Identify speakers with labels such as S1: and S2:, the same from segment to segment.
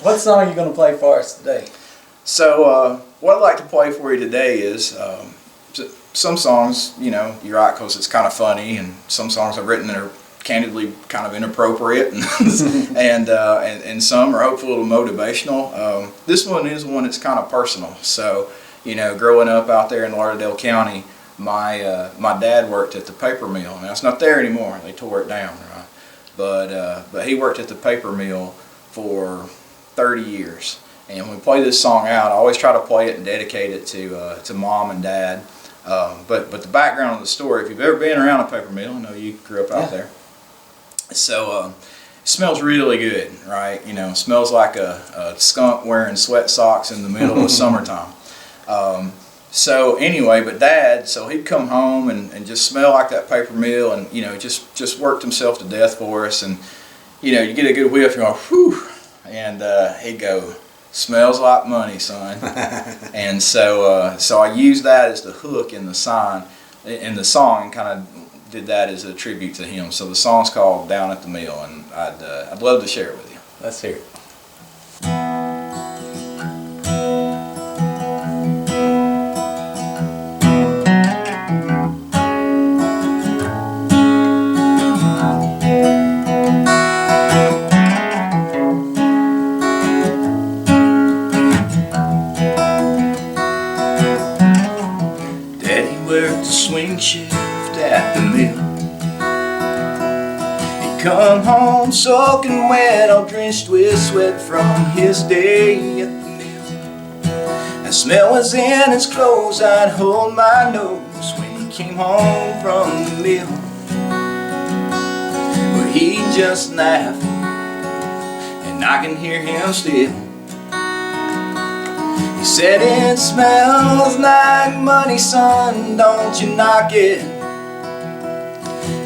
S1: What song are you going to play for us today?
S2: So what I'd like to play for you today is some songs, you know, you're right, because it's kind of funny, and some songs I've written that are candidly kind of inappropriate, and some are hopefully a little motivational. This one is one that's kind of personal. So, you know, growing up out there in Lauderdale County, my dad worked at the paper mill. Now it's not there anymore; they tore it down, right? But he worked at the paper mill for 30 years. And when we play this song out, I always try to play it and dedicate it to Mom and Dad. But the background of the story, if you've ever been around a paper mill, I know you grew up out there. So it smells really good, right? You know, it smells like a skunk wearing sweat socks in the middle of summertime. So anyway, but Dad, so he'd come home and just smell like that paper mill, and you know, just worked himself to death for us. And you know, you get a good whiff, you go, whew, and he'd go, "Smells like money, son." And so I used that as the hook in the song, and kind of did that as a tribute to him. So the song's called "Down at the Mill," and I'd love to share it with you.
S1: Let's hear it.
S2: Worked the swing shift at the mill. He'd come home soaking wet, all drenched with sweat from his day at the mill. The smell was in his clothes, I'd hold my nose when he came home from the mill. But he'd just laugh, and I can hear him still. He said, "It smells like money, son, don't you knock it,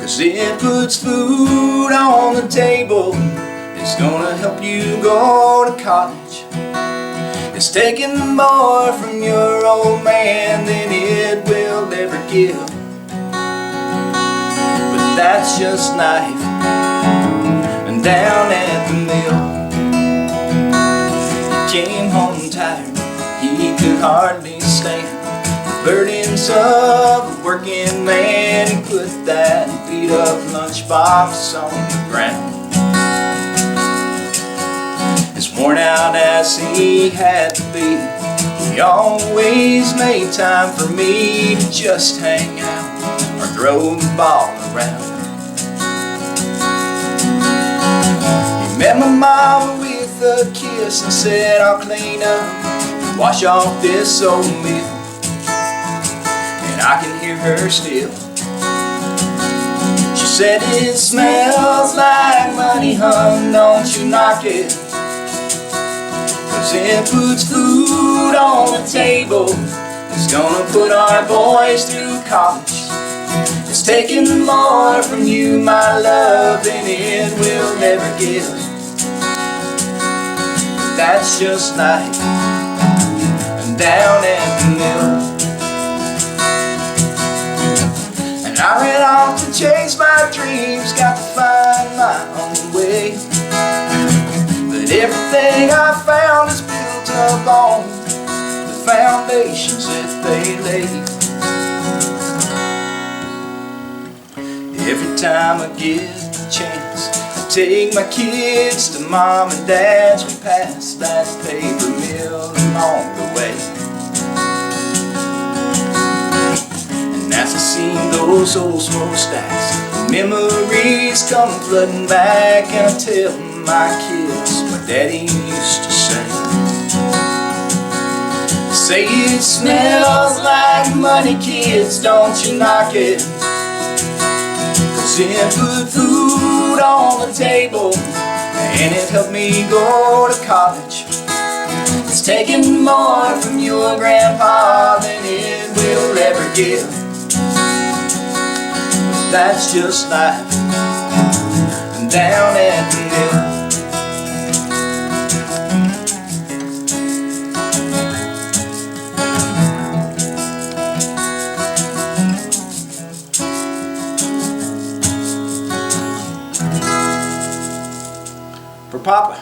S2: 'cause it puts food on the table. It's gonna help you go to college. It's taking more from your old man than it will ever give. But that's just life, and down at the mill." He came home tired, he could hardly stand the burdens of a working man. He put that beat-up lunchbox on the ground. As worn out as he had to be, he always made time for me to just hang out or throw the ball around. He met my mama with a kiss and said, "I'll clean up, wash off this old meal," and I can hear her still. She said, "It smells like money, hun, don't you knock it, 'cause it puts food on the table. It's gonna put our boys through college. It's taking more from you, my love, than it will ever give. But that's just life, down at the mill." And I ran off to chase my dreams, got to find my own way. But everything I found is built up on the foundations that they laid. Every time I get the chance, I take my kids to Mom and Dad's. We pass that paper mill along the way. And as I see those old smokestacks, memories come flooding back, and I tell my kids what Daddy used to say. Say, "It smells like money, kids, don't you knock it, 'cause it put food on the table, and it helped me go to college. It's taking more from your grandpa than it will ever give. But that's just life, and down at the mill." For Papa.